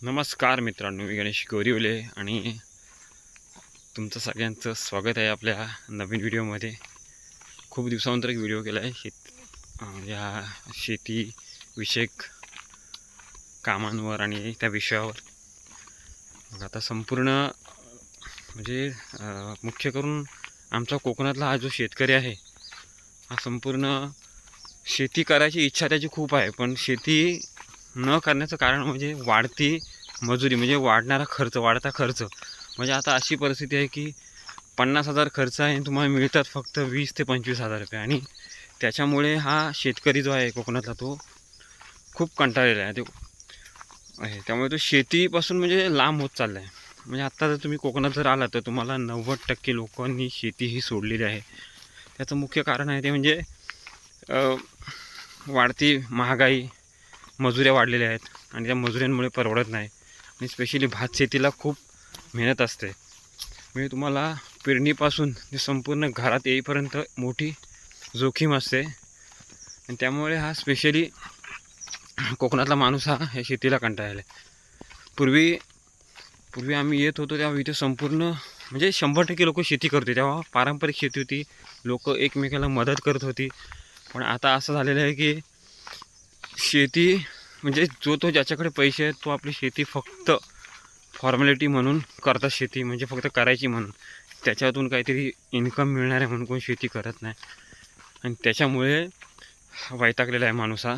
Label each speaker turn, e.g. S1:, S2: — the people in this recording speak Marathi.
S1: नमस्कार मित्रांनो, मी गणेश गोरिवले आणि तुमचं सगळ्यांचं स्वागत आहे आपल्या नवीन व्हिडिओमध्ये. खूप दिवसानंतर एक व्हिडिओ केला आहे या शेतीविषयक कामांवर आणि त्या विषयावर. मग आता संपूर्ण म्हणजे मुख्य करून आमचा कोकणातला हा जो शेतकरी आहे, हा संपूर्ण शेती करायची इच्छा त्याची खूप आहे, पण शेती न करण्याचं कारण म्हणजे वाढती मजुरी, म्हणजे वाढता खर्च. म्हणजे आता अशी परिस्थिती आहे की 50,000 खर्च आहे आणि तुम्हाला मिळतात फक्त 20 ते 25,000 रुपये. आणि त्याच्यामुळे हा शेतकरी जो आहे कोकणातला, तो खूप कंटाळलेला आहे त्यामुळे तो शेतीपासून म्हणजे लांब होत चालला आहे. म्हणजे आत्ता जर तुम्ही कोकणात जर आला तर तुम्हाला 90% लोकांनी शेती ही सोडलेली आहे. त्याचं मुख्य कारण आहे ते म्हणजे वाढती महागाई, मजुऱ्या वाढलेल्या आहेत आणि त्या मजुऱ्यांमुळे परवडत नाही. आणि स्पेशली भात शेतीला खूप मेहनत असते. म्हणजे तुम्हाला पेरणीपासून ते संपूर्ण घरात येईपर्यंत मोठी जोखीम असते. आणि त्यामुळे हा स्पेशली कोकणातला माणूस हा ह्या शेतीला कंटाळला आहे. पूर्वी आम्ही येत होतो तेव्हा इथे संपूर्ण म्हणजे 100% लोक शेती करत होते. तेव्हा पारंपरिक शेती होती, लोक एकमेकाला मदत करत होती. पण आता असं झालेलं आहे की शेती म्हणजे जो ज्याच्याकडे पैसे आहेत तो आपली शेती फक्त फॉर्मॅलिटी म्हणून करतात. शेती म्हणजे फक्त करायची म्हणून, त्याच्यातून काहीतरी इन्कम मिळणार आहे म्हणून कोण शेती करत नाही. आणि त्याच्यामुळे वैतागलेला आहे माणूस हा.